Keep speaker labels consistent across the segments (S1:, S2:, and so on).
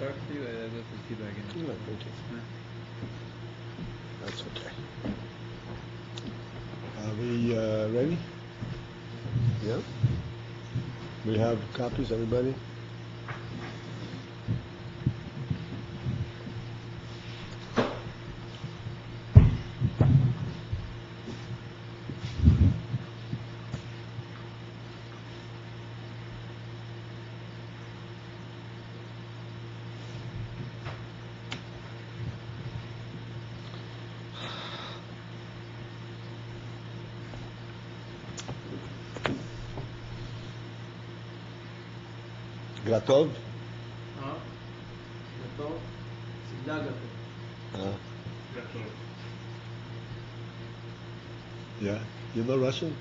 S1: start for you? That's the feedback in.
S2: No, thank you. That's okay. Are we ready? Yeah? We have copies, everybody? Gratov?
S3: גטוב, צילה גטוב.
S2: Yeah. You know Russian?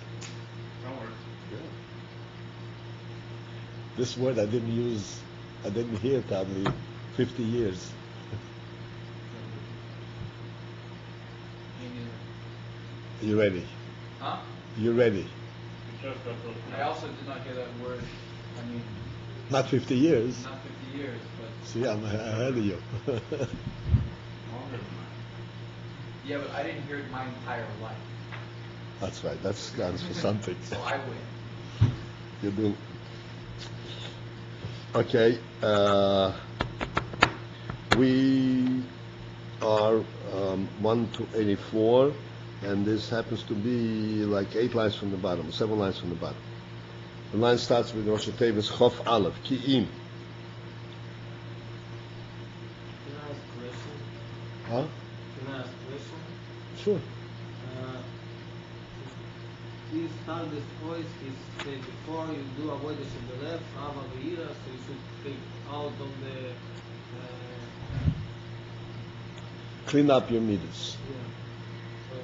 S4: Don't worry.
S2: Yeah. This word I didn't hear probably 50 years. You ready?
S1: Huh?
S2: You ready?
S1: I also did not hear that word. I mean,
S2: Not 50 years.
S1: not 50 years, but
S2: See, I'm ahead of you.
S4: Longer than that.
S1: yeah, but I didn't hear it my entire life.
S2: That's right. That stands for something.
S1: So I win.
S2: You do. Okay. We are 1 to 84, and this happens to be like 8 lines from the bottom, 7 lines from the bottom. The line starts with Rosh Tevis Chof Aleph, Ki'im.
S3: Can I ask a question?
S2: Huh?
S3: Can I ask a question?
S2: Sure.
S3: He start this voice, he said before you do avodah shebelev, Abba Ve'ira, so you should take out of the
S2: Clean up your meters.
S3: yeah. So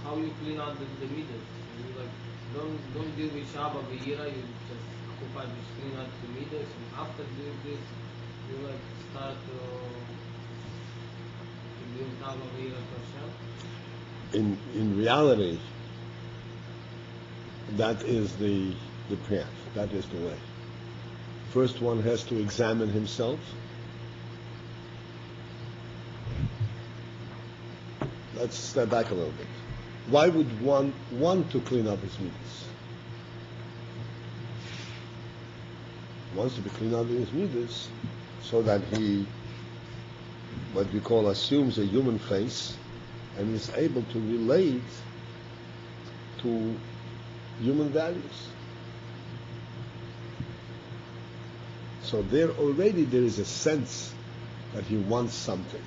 S3: how you clean out the meters? You like don't deal with Abba Ve'ira, you just occupy with clean out the meters, and after doing this, you like start to deal with Abba Ve'ira to Hashem.
S2: In reality, that is the path. That is the way. First, one has to examine himself. Let's step back a little bit. Why would one want to clean up his meters? He wants to be clean up his meters so that he, what we call, assumes a human face and is able to relate to human values. So there is a sense that he wants something.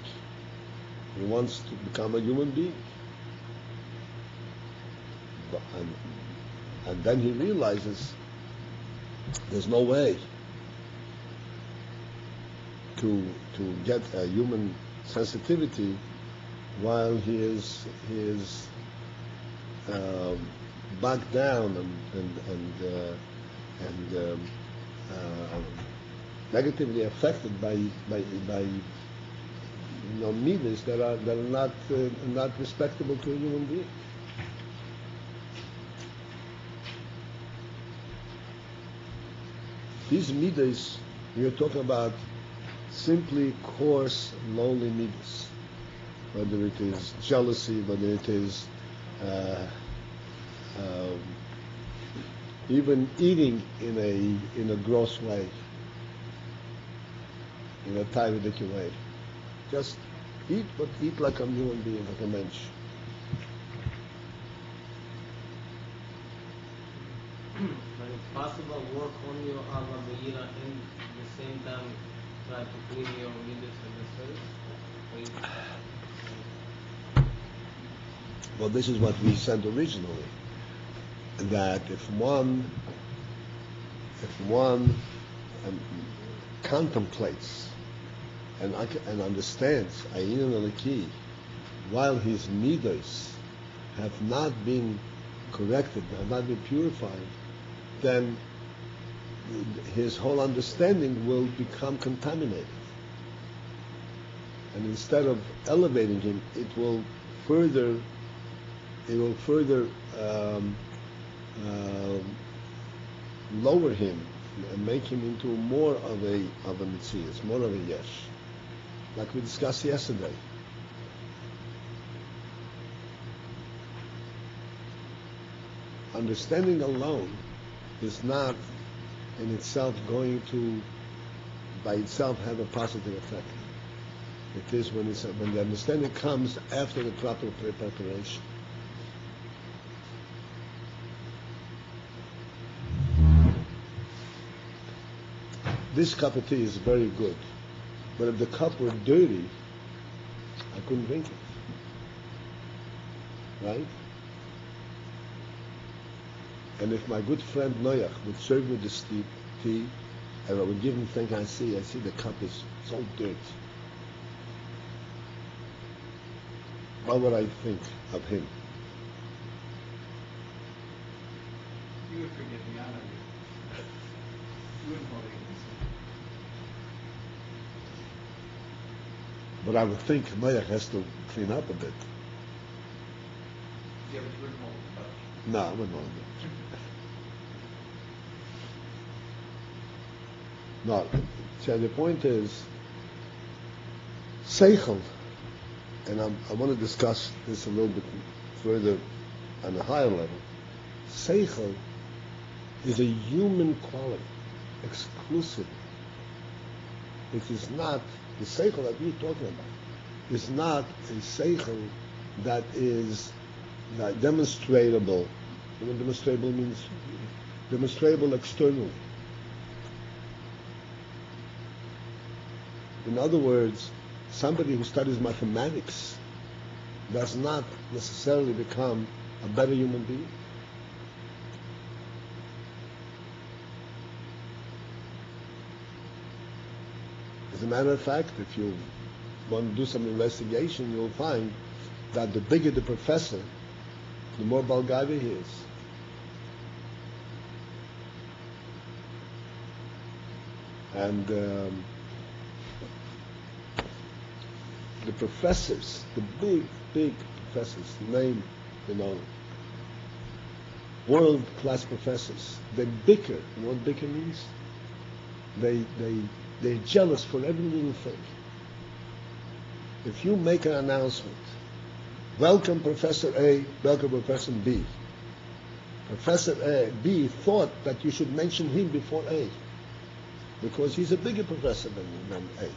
S2: He wants to become a human being. And then he realizes there's no way to get a human sensitivity while he is bogged down and negatively affected by meters that are not respectable to a human being. These meters we are talking about simply coarse, lowly meters. Whether it is jealousy, whether it is even eating in a gross way, in a tyrannical way. Just eat, but eat like a human being, like a mensch.
S3: But it's possible work on your Abba Ve'ira and at the same time try to clean your midas and the service.
S2: Well, this is what we said originally, that if one contemplates and understands Ayin and Aleki, while his midas have not been corrected, have not been purified, then his whole understanding will become contaminated. And instead of elevating him, it will further lower him and make him into more of a Metzius, more of a Yesh. Like we discussed yesterday. Understanding alone is not in itself going to, by itself, have a positive effect. It is when the understanding comes after the proper preparation. This cup of tea is very good, but if the cup were dirty, I couldn't drink it. Right? And if my good friend Noach would serve me this tea, and I would give him thank I see the cup is so dirty. What would I think of him?
S1: You would forgive me, I know you. You wouldn't hold it against me.
S2: But I would think Noach has to clean up a bit.
S1: Yeah, but you wouldn't hold it much.
S2: No, I wouldn't hold it. No, so the point is, Seichel, and I want to discuss this a little bit further on a higher level. Seichel is a human quality, exclusively. It is not, the Seichel that we're talking about, is not a Seichel that is demonstrable. You know what demonstrable means? Demonstrable externally. In other words, somebody who studies mathematics does not necessarily become a better human being. As a matter of fact, if you want to do some investigation, you'll find that the bigger the professor, the more Balgavi he is. And the professors, the big professors, name, world-class professors, they bicker. You know what bicker means? They're jealous for every little thing. If you make an announcement, welcome Professor A, welcome Professor B. Professor B thought that you should mention him before A, because he's a bigger professor than A.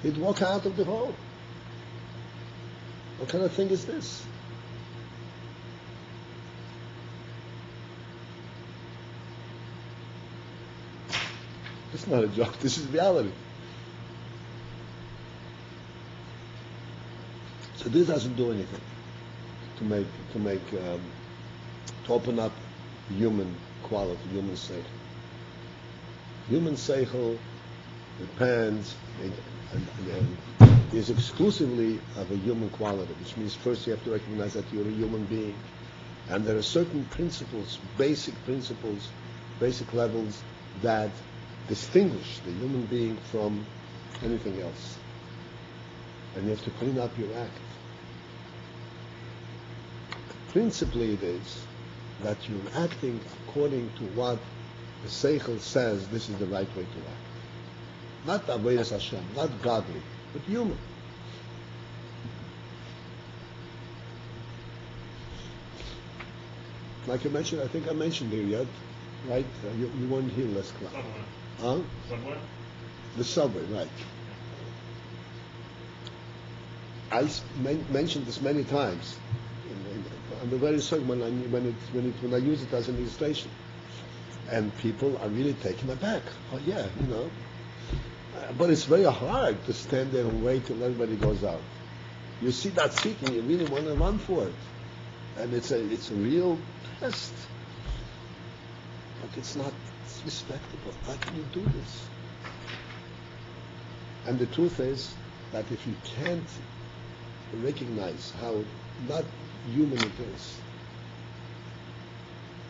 S2: He'd walk out of the hall. What kind of thing is this? It's not a joke. This is reality. So this doesn't do anything to open up human quality, human seichel. Human seichel depends and is exclusively of a human quality, which means first you have to recognize that you're a human being, and there are certain principles, basic levels that distinguish the human being from anything else, and you have to clean up your act. Principally, it is that you're acting according to what the Seichel says this is the right way to act. Not Avodas Hashem, not godly, but human. Like I mentioned, I think I mentioned here yet, right? You weren't here last class.
S4: Subway.
S2: Huh?
S4: Subway?
S2: The subway, right. I mentioned this many times. I'm very certain when I use it as an illustration, and people are really taken aback. Oh yeah, but it's very hard to stand there and wait till everybody goes out. You see that seat and you really want to run for it, and it's a real test. But it's respectable. How can you do this? And the truth is that if you can't recognize how not human it is,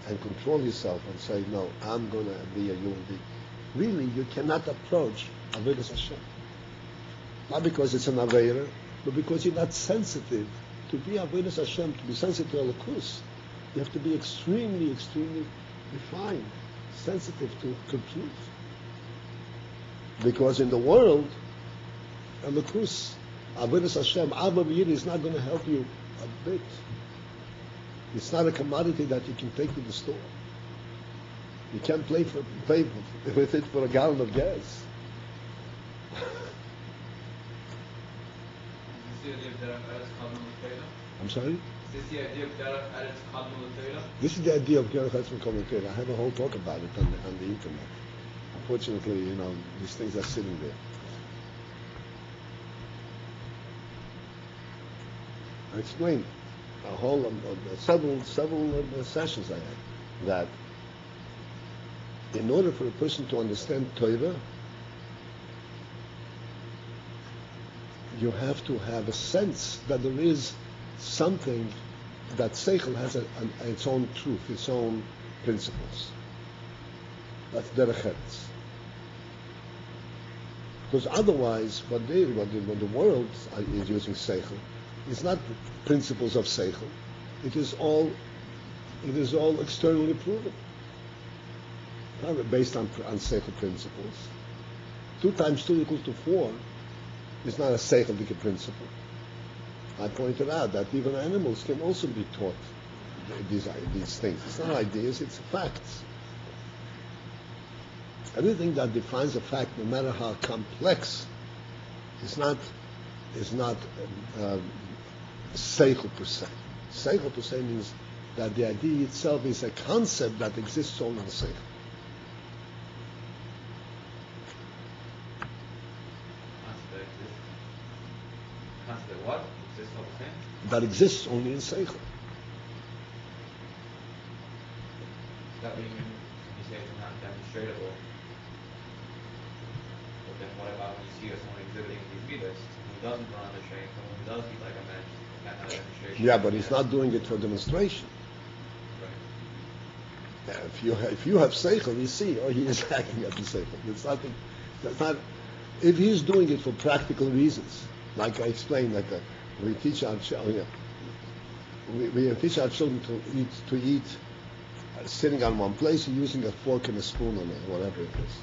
S2: and control yourself and say, no, I'm going to be a human being, really you cannot approach Avodas Hashem. Not because it's an Aveira, but because you're not sensitive. To be Avodas Hashem, to be sensitive to Elokus, you have to be extremely, extremely refined. sensitive to truth. Because in the world, Elokus, Avodas Hashem, Abba Paltiel is not going to help you a bit. It's not a commodity that you can take to the store. You can't pay with it for a gallon of gas.
S4: Is this the idea of Derech Eretz Kadmon L'Torah?
S2: I'm sorry?
S4: Is this the idea of Derech Eretz Kadmon L'Torah?
S2: This is the idea of Derech Eretz Kadmon L'Torah. I have a whole talk about it on the internet. Unfortunately, these things are sitting there. I explained a whole several sessions I had that in order for a person to understand Torah, you have to have a sense that there is something that Seichel has its own truth, its own principles. That's Derech Eretz. Because otherwise, what the world is using Seichel is not the principles of Seichel. It is all externally proven. Not based on Seichel principles. 2 times 2 equals to 4 is not a Seichel principle. I pointed out that even animals can also be taught these things. It's not ideas, it's facts. Everything that defines a fact, no matter how complex, is not Seichel per se. Seichel per se means that the idea itself is a concept that exists only in Seichel.
S4: Concept what? Exists all the same?
S2: That exists only in Seichel.
S4: Is that what you mean when you say it's not demonstratable? But then what about when you see someone exhibiting these midas, someone who doesn't run on the train, someone who does eat like a man, that's not a demonstration?
S2: Yeah, but he's not doing it for demonstration.
S4: Right.
S2: If you have Seichel, you see, he is acting at the Seichel. That's not. If he's doing it for practical reasons, like I explained, we teach our children, we teach our children to eat sitting on one place and using a fork and a spoon on it, whatever it is.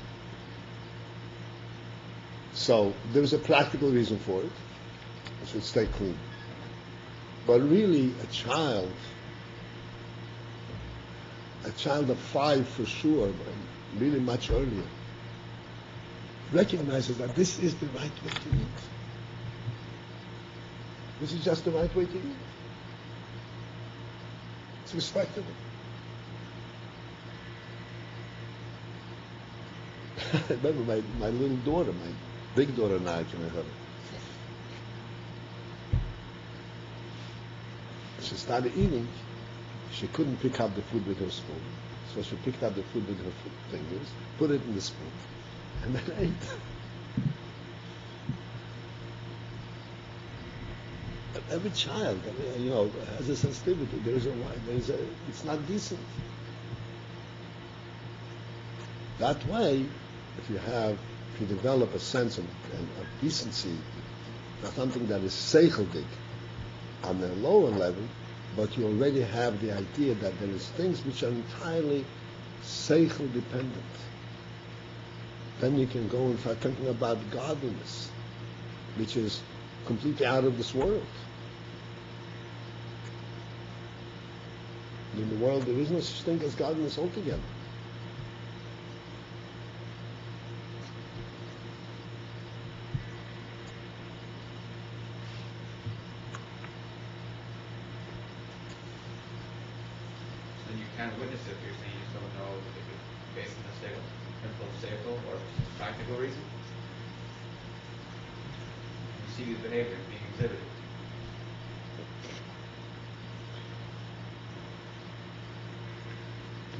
S2: So there's a practical reason for it. It should stay clean. But really, a child of 5 for sure, but really much earlier, recognizes that this is the right way to eat. This is just the right way to eat. It's respectable. I remember my little daughter, my big daughter now, she started eating. She couldn't pick up the food with her spoon. So she picked up the food with her fingers, put it in the spoon, and then ate. But every child, has a sensitivity. It's not decent. That way, if you develop a sense of decency, not something that is seicheldik on the lower level, but you already have the idea that there is things which are entirely seichel dependent. Then you can go and start thinking about godliness, which is completely out of this world. In the world, there is no such thing as godliness altogether.
S4: Can't witness it, you're saying you just don't know if it's based on the principle of seichel or just practical reason. You see the behavior being exhibited.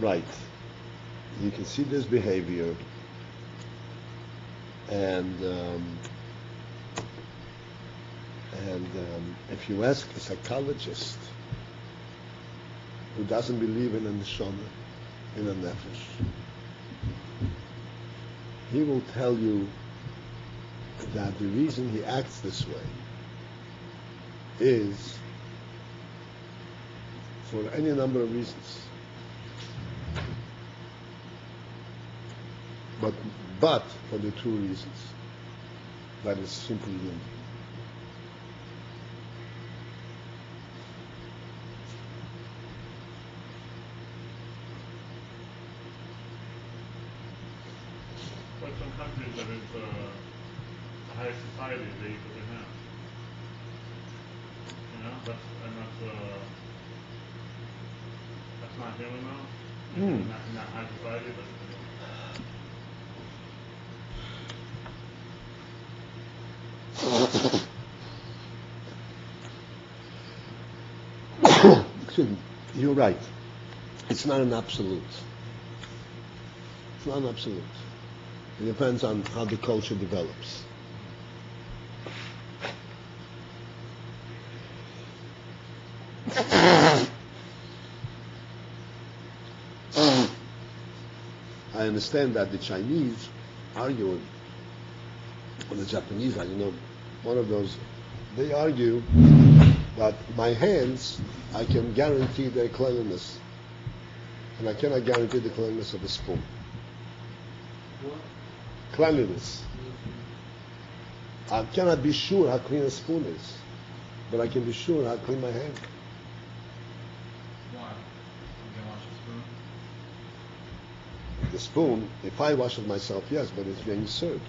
S2: Right. You can see this behavior, and if you ask a psychologist who doesn't believe in a neshama, in a nefesh, he will tell you that the reason he acts this way is for any number of reasons. but for the true reasons. That is simply unity.
S5: But some countries that is the highest society, they eat with their hands. You know, that's not healing though. In that high society, but
S2: Excuse me. You're right. It's not an absolute. It's not an absolute. It depends on how the culture develops. I understand that the Chinese argue, or the Japanese, one of those, they argue that my hands, I can guarantee their cleanliness, and I cannot guarantee the cleanliness of a spoon.
S3: What?
S2: Cleanliness. I cannot be sure how clean a spoon is, but I can be sure how clean my hand.
S4: Why? You can wash a spoon?
S2: The spoon, if I wash it myself, yes, but it's being served.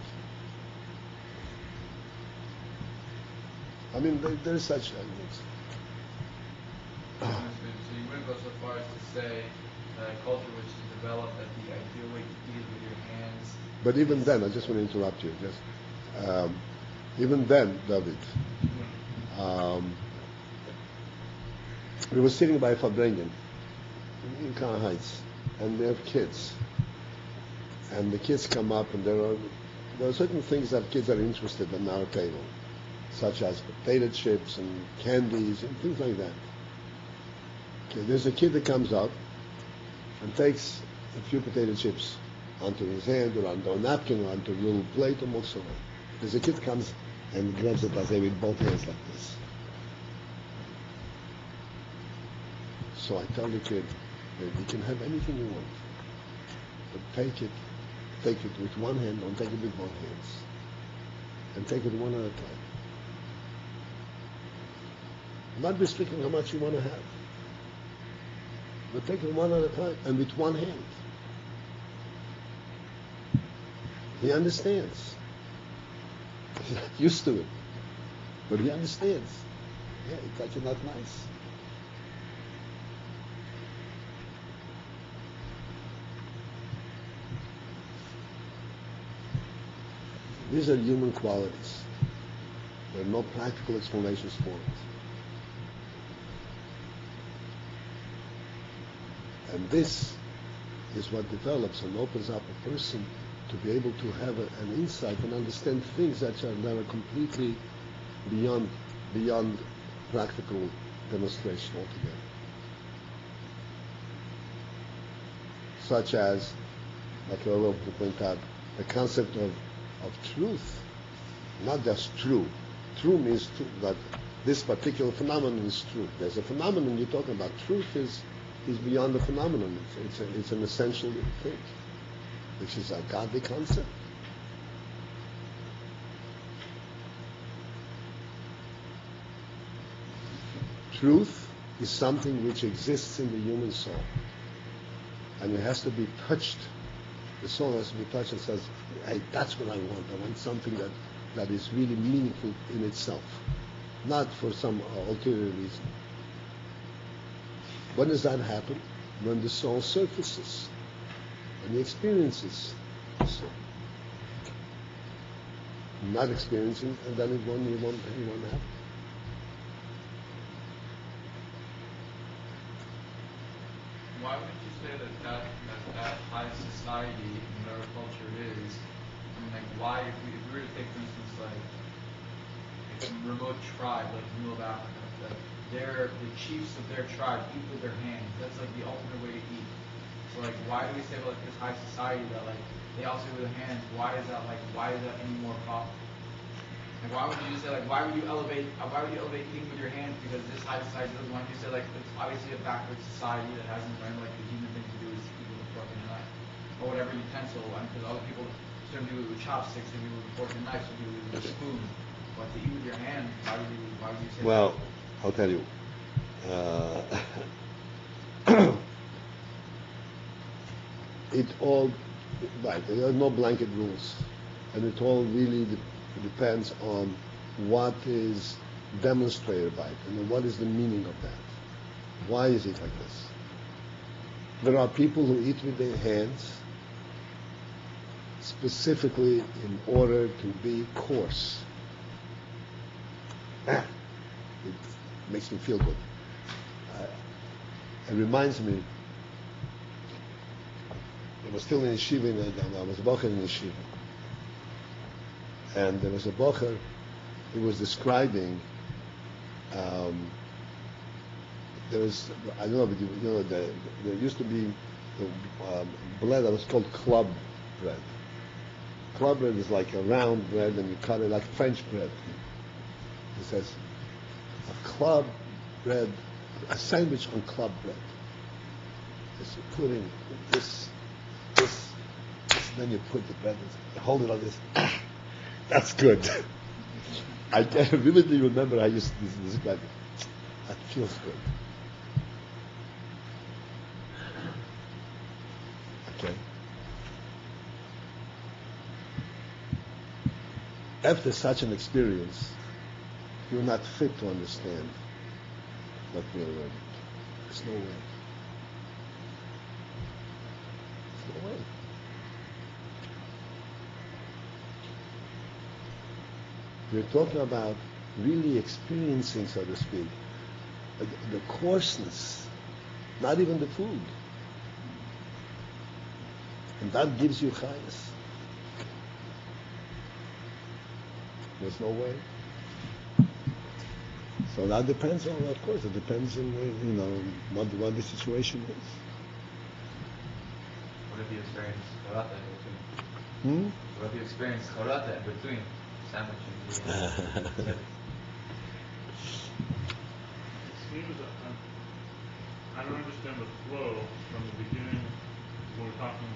S2: I mean, there is such arguments.
S4: So you wouldn't go so far as to say that a culture which is developed that the ideal way to eat is with your hands.
S2: But even then, I just want to interrupt you. Even then, David, we were sitting by Fabrengen in Crown Heights, and they have kids. And the kids come up, and there are certain things that kids are interested in our table, such as potato chips and candies and things like that. Okay, there's a kid that comes up and takes a few potato chips onto his hand or onto a napkin or onto a little plate or whatsoever. There's a kid that comes and grabs it with both hands like this. So I tell the kid that you can have anything you want, but take it with one hand, don't take it with both hands. And take it one at a time. Not restricting how much you want to have, but take it one at a time and with one hand. He understands. He's not used to it, but he understands. Yeah, it's actually not nice. These are human qualities. There are no practical explanations for it. And this is what develops and opens up a person to be able to have an insight and understand things that are completely beyond practical demonstration altogether. Such as, like I love to point out, the concept of truth, not just true. True means that this particular phenomenon is true. There's a phenomenon you're talking about. Truth is beyond the phenomenon. It's an essential thing, which is a godly concept. Truth is something which exists in the human soul, and it has to be touched. The soul has to be touched and says, hey, that's what I want. I want something that is really meaningful in itself, not for some ulterior reason. When does that happen? When the soul surfaces, when he experiences the soul. Not experiencing, and then it won't happen.
S4: Why would you say that high society in whatever culture it is? I mean, like, why if we were to take, for instance, like a remote tribe, like the middle of Africa, that the chiefs of their tribe eat with their hands. That's like the ultimate way to eat. So like, why do we say about like this high society that like they also eat with their hands? Why is that any more popular? Like, why would you say like why would you elevate eating with your hands because this high society doesn't want you to say like it's obviously a backward society that hasn't learned like the human thing to do is eat with a fork and a knife. or whatever utensil, and because other people, certain people with chopsticks, some people with fork and knife, some people with a spoon. But to eat with your hand, why would you say
S2: Well,
S4: that?
S2: I'll tell you. It all, right, there are no blanket rules. And it all really depends on what is demonstrated by it and what is the meaning of that. Why is it like this? There are people who eat with their hands specifically in order to be coarse. It makes me feel good. It reminds me, I was still in yeshiva, and I was a bocher in yeshiva. And there was a bocher, he was describing, there was, I don't know, but there used to be bread that was called club bread. Club bread is like a round bread, and you cut it like French bread. He says, a club bread, a sandwich on club bread. Is you put in this, then you put the bread, you hold it like this. That's good. I vividly remember I used to describe it. That feels good. Okay. After such an experience, you're not fit to understand what we're learning. There's no way. There's no way. We're talking about really experiencing, so to speak, the coarseness, not even the food. And that gives you chayas. There's no way. So that depends on, of course, it depends on, what the situation is.
S4: What if you experience charata in between? What if you experience charata in between? Sandwiches.
S5: It seems that I don't understand the flow from the beginning when we're talking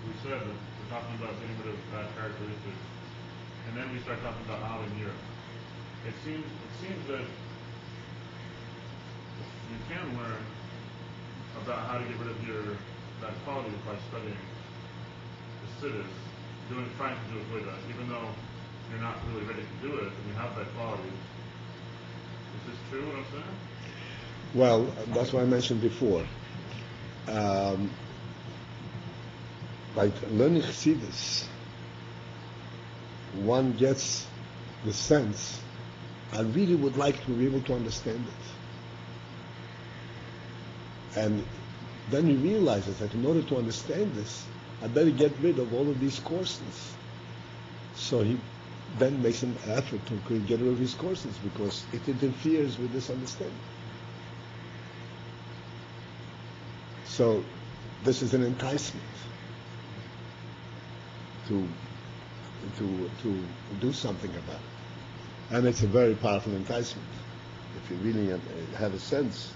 S5: we said that we're talking about getting rid of bad characteristics, and then we start talking about out and year. It seems that you can learn about how to get rid of your bad qualities by studying the siddhis, trying to do avoda, even though you're not really ready to do it and you have bad qualities. Is this true, what I'm saying?
S2: Well, that's what I mentioned before. By learning Chassidus, one gets the sense, I really would like to be able to understand it. And then he realizes that in order to understand this, I better get rid of all of these courses. So he then makes an effort to get rid of his courses because it interferes with this understanding. So this is an enticement to do something about it. And it's a very powerful enticement. If you really have a sense.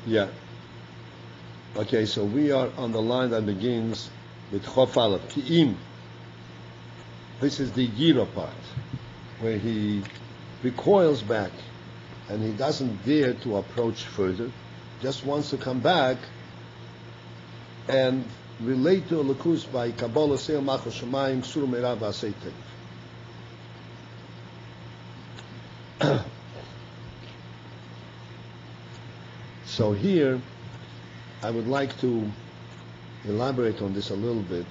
S2: Yeah. Okay, so we are on the line that begins with Chof Aleph, Ki'im. This is the Gira part, where he recoils back and he doesn't dare to approach further, just wants to come back and relate to Elokus by Kabbalah Seil Machos Shemayim Sur Meirav V'Asei Tev. So here, I would like to elaborate on this a little bit.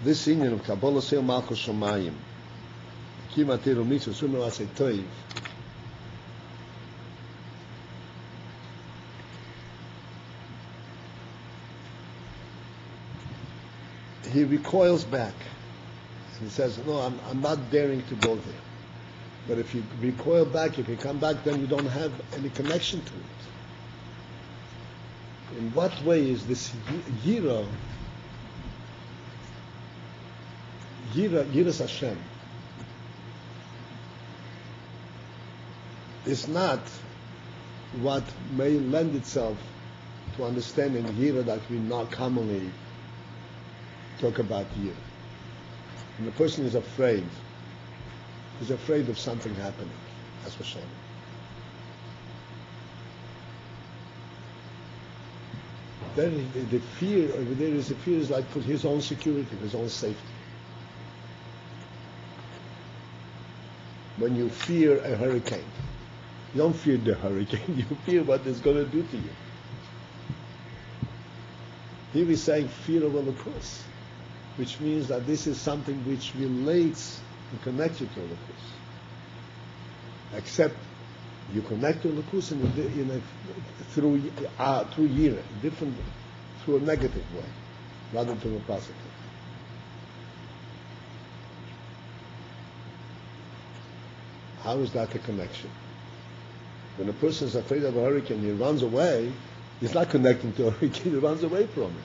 S2: This union of Kabbalah Seil Malchus Shamayim, Kima Teru Mitzvah Sur Meirav V'Asei Tev, he recoils back. He says, no, I'm not daring to go there. But if you recoil back, if you come back, then you don't have any connection to it. In what way is this Yiras Hashem is not what may lend itself to understanding Yira that we not commonly talk about Yira. When the person is afraid, he's afraid of something happening. That's for sure. Then the fear over there is the fear is like for his own security, his own safety. When you fear a hurricane, you don't fear the hurricane, you fear what it's going to do to you. Here he's saying fear of Holocaust, which means that this is something which relates and connects you to Holocaust. Except you connect to Holocaust through Yira, different, through a negative way, rather than a positive. How is that a connection? When a person is afraid of a hurricane, he runs away, he's not connecting to a hurricane, he runs away from it.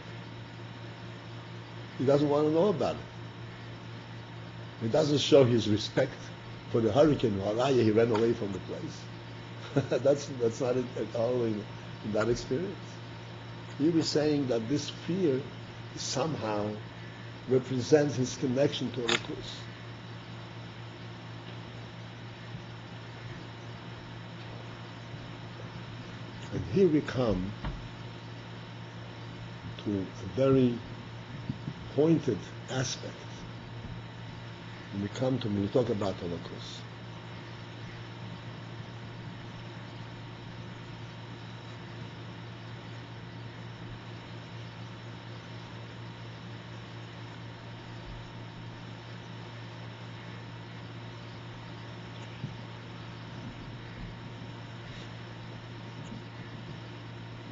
S2: He doesn't want to know about it. He doesn't show his respect for the hurricane. He ran away from the place. That's not at all in that experience. He was saying that this fear somehow represents his connection to Holocaust. And here we come to a very pointed aspect when we talk about Holocaust.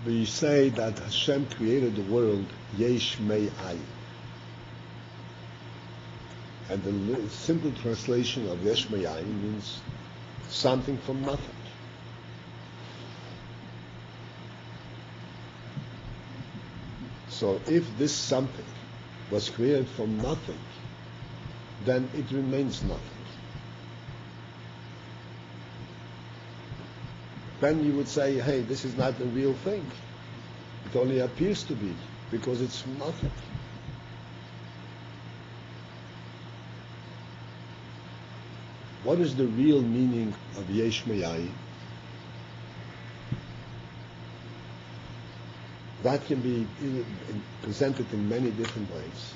S2: We say that Hashem created the world Yesh Mei Ayin. And the simple translation of Yesh Mei Ayin means something from nothing. So if this something was created from nothing, then it remains nothing. Then you would say, hey, this is not a real thing. It only appears to be, because it's nothing. What is the real meaning of Yesh Mei Ayin? That can be presented in many different ways.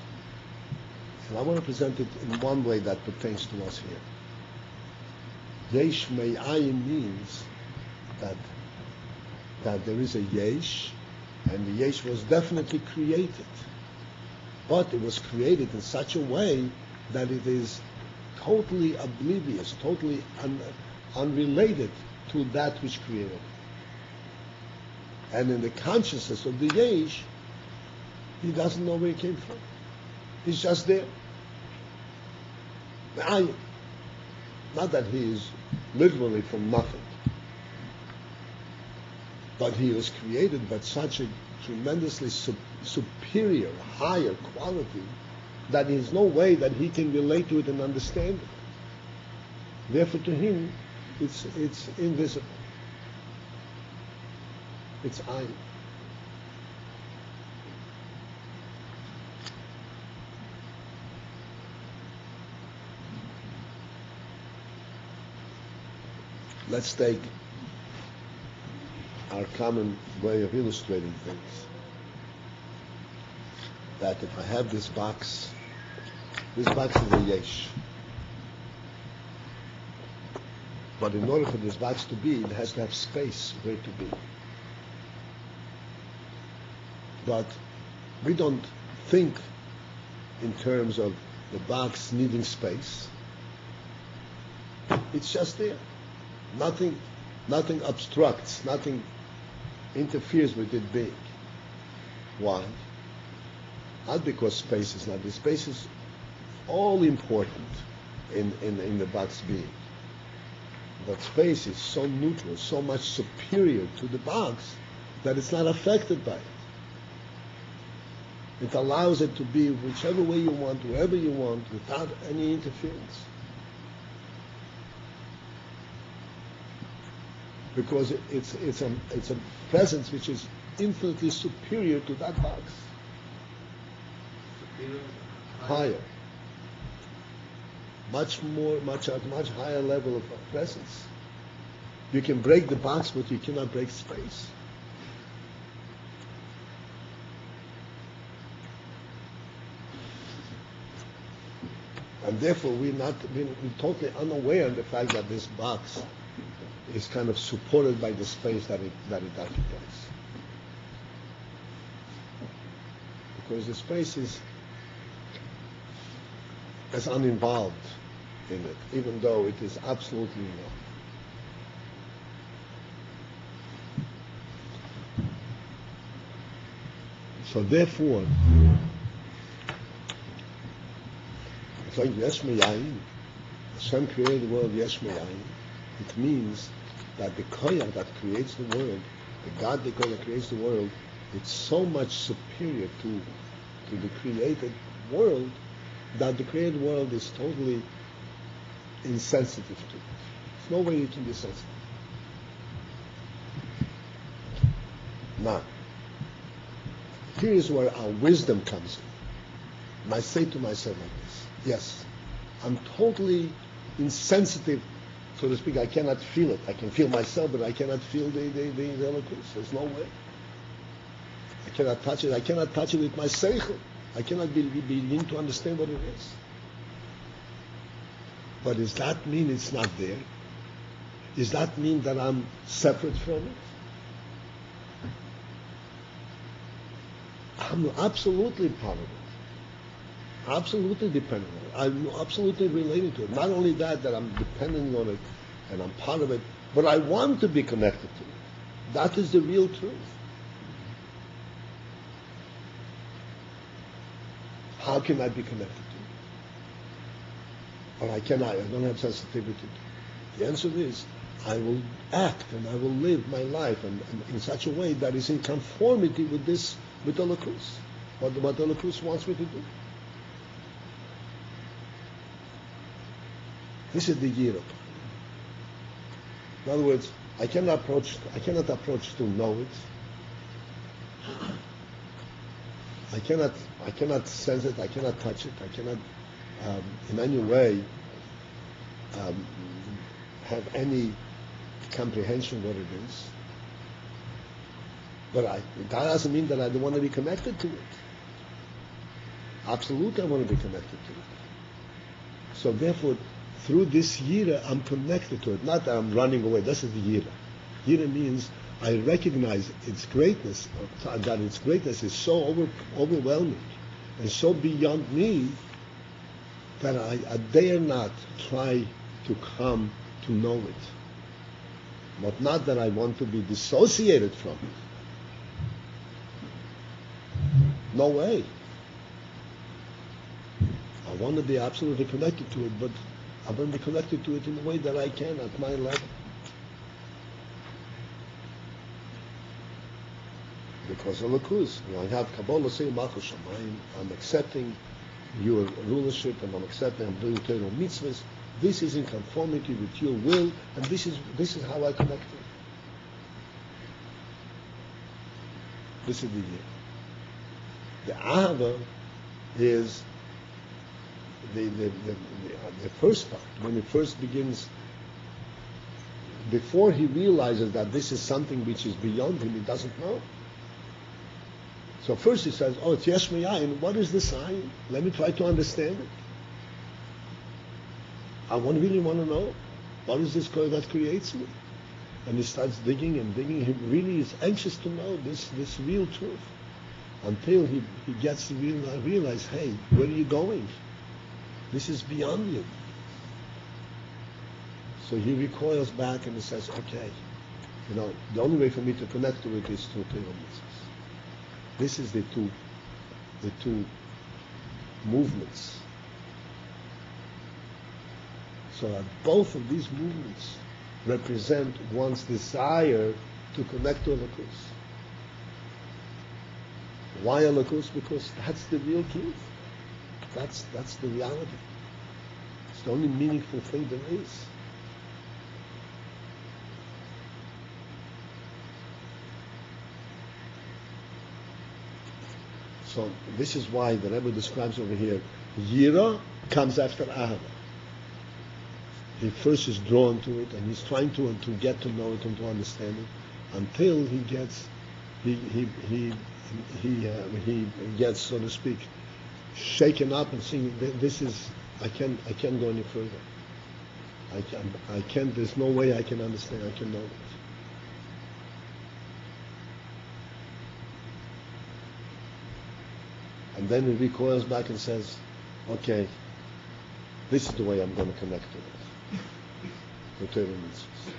S2: And I want to present it in one way that pertains to us here. Yesh Mei Ayin means that there is a Yesh, and the Yesh was definitely created. But it was created in such a way that it is totally oblivious, totally unrelated to that which created it. And in the consciousness of the Yesh, he doesn't know where it came from. He's just there. Not that he is literally from nothing, but he was created by such a tremendously superior, higher quality that there is no way that he can relate to it and understand it. Therefore, to him, it's invisible. It's Ayin. Let's take our common way of illustrating things. That if I have this box is a Yesh. But in order for this box to be, it has to have space where to be. But we don't think in terms of the box needing space. It's just there. Nothing obstructs, nothing interferes with it being. Why? Not because space is not. The space is all important in the box being. That space is so neutral, so much superior to the box that it's not affected by it. It allows it to be whichever way you want, wherever you want, without any interference. Because it's a presence which is infinitely superior to that box.
S3: Superior?
S2: Higher. Much higher level of presence. You can break the box, but you cannot break space. And therefore we're totally unaware of the fact that this box is kind of supported by the space that it occupies. Because the space is uninvolved in it, even though it is absolutely involved. So therefore, it's like Yesh Me'ayin. Hashem created the world Yesh Me'ayin. It means that the Koyach that creates the world, the God that creates the world, it's so much superior to the created world that the created world is totally insensitive to it. There's no way you can be sensitive. Now, here is where our wisdom comes in. And I say to myself like this, yes, I'm totally insensitive, so to speak. I cannot feel it. I can feel myself, but I cannot feel the eloquence. There's no way. I cannot touch it. I cannot touch it with my seichel. I cannot begin to understand what it is. But does that mean it's not there? Does that mean that I'm separate from it? I'm absolutely part of it. Absolutely dependent on it. I'm absolutely related to it. Not only that I'm dependent on it and I'm part of it, but I want to be connected to it. That is the real truth. How can I be connected to it? But I cannot. I don't have sensitivity to it. The answer is, I will act and I will live my life and in such a way that is in conformity with this, with the Lakus, what the Lakus wants me to do. This is the Yira. In other words, I cannot approach to know it. I cannot sense it. I cannot touch it. I cannot, in any way, have any comprehension what it is. But that doesn't mean that I don't want to be connected to it. Absolutely, I want to be connected to it. So therefore, through this yira, I'm connected to it. Not that I'm running away. This is the yira. Yira means I recognize its greatness, that its greatness is so overwhelming and so beyond me that I dare not try to come to know it. But not that I want to be dissociated from it. No way. I want to be absolutely connected to it, but I want to be connected to it in the way that I can at my level. Because of Lakus, I have Kabbalah saying, I'm accepting your rulership and I'm doing Torah mitzvahs. This is in conformity with your will, and this is how I connect to it. This is the year. The Ahava is the first part, when it first begins, before he realizes that this is something which is beyond him, he doesn't know. So first he says, oh, it's Yesh Me'ayin. What is the sign? Let me try to understand it. I really want to know, what is this code that creates me? And he starts digging and digging. He really is anxious to know this real truth. Until he gets to realize, hey, where are you going? This is beyond you. So he recoils back and he says, okay, the only way for me to connect to it is through Torah mitzvahs. This is the two movements So that both of these movements represent one's desire to connect to Elokus. Why Elokus? Because that's the real truth. That's the reality. It's the only meaningful thing there is. So this is why the Rebbe describes over here, Yira comes after Ahava. He first is drawn to it, and he's trying to get to know it and to understand it, until he gets, he gets, so to speak, shaken up and saying, "This is, I can't go any further. I can't. There's no way I can understand. I can know it." And then he recoils back and says, "Okay, this is the way I'm going to connect to it." The Torah mitzvahs.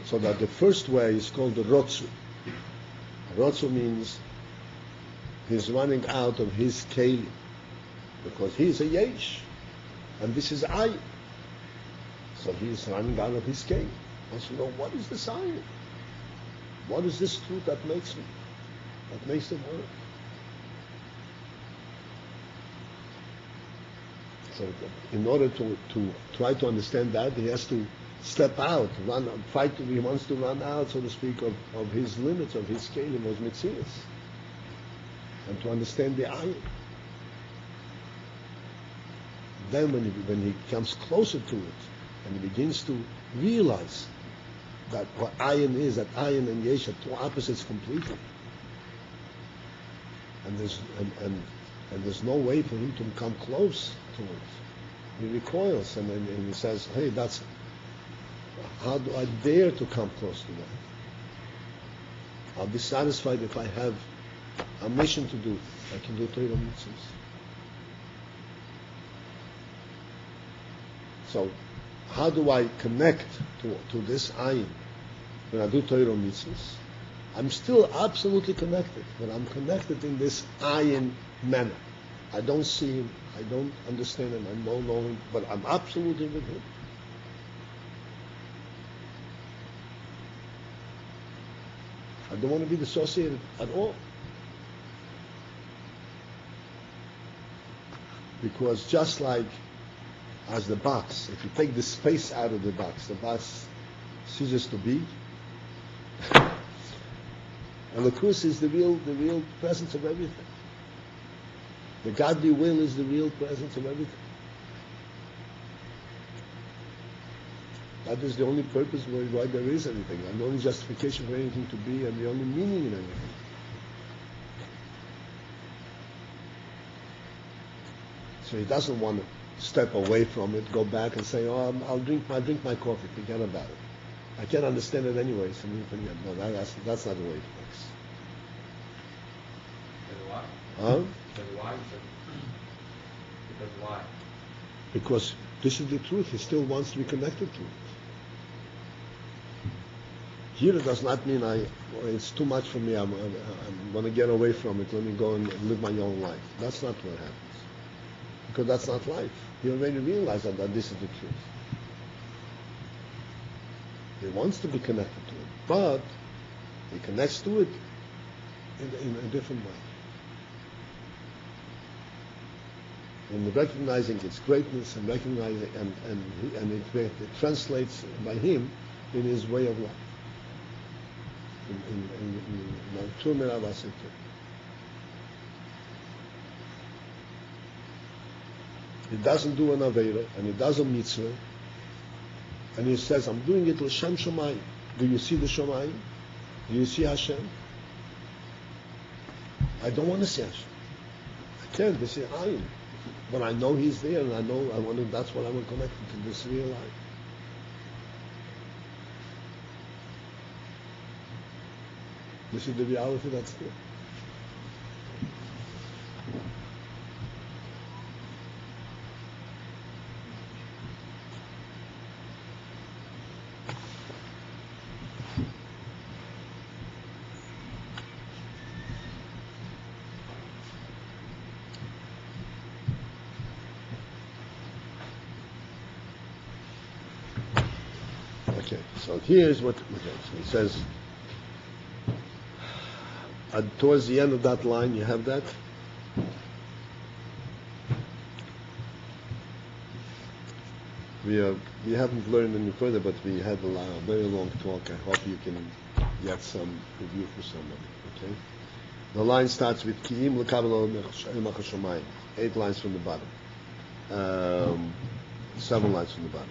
S2: So that the first way is called the Rotzu. Rotzu means he's running out of his keli, because he is a yesh, and this is I. So he is running out of his keli. Wants to know, what is the sign? What is this truth that makes it work? So in order to try to understand that, he has to step out, he wants to run out, so to speak, of his limits, of his kelim, of mitzias, and to understand the ayin. Then when he comes closer to it, and he begins to realize that what ayin is, that ayin and yesh are two opposites completely, and there's no way for him to come close to it. He recoils and he says, "Hey, how do I dare to come close to that? I'll be satisfied if I have a mission to do. I can do Torah mitzvahs." So, how do I connect to this ayin when I do Torah mitzvahs? I'm still absolutely connected, but I'm connected in this ayin manner. I don't see him, I don't understand him, I don't know him, but I'm absolutely with him. I don't want to be dissociated at all. Because just like as the box, if you take the space out of the box ceases to be. And the Kus is the real presence of everything. The godly will is the real presence of everything. That is the only purpose why there is anything, and the only justification for anything to be, and the only meaning in anything. So he doesn't want to step away from it, go back and say, "Oh, I'll drink my coffee, forget about it. I can't understand it anyway, so forget." No, that's not the way it works.
S4: Why?
S2: Huh?
S4: Because why? Because why?
S2: Because this is the truth. He still wants to be connected to it. Here it does not mean it's too much for me. I'm going to get away from it. Let me go and live my own life. That's not what happens. Because that's not life. He already realized that this is the truth. He wants to be connected to it, but he connects to it in a different way. In recognizing its greatness and recognizing and it translates by him in his way of life. He doesn't do an Aveira and he does a mitzvah and he says, "I'm doing it l'shem Shamayim." Do you see the Shamayim? Do you see Hashem? I don't want to see Hashem. I can't. This is Ayin. But I know He's there, and I know that's what I want to connect to this real life. This is the reality that's there. So here's what he says. Towards the end of that line, you have that. We haven't learned any further, but we had a very long talk. I hope you can get some review for somebody. Okay. The line starts with Ki'im l'kabel machashamayim. 8 lines from the bottom. 7 lines from the bottom.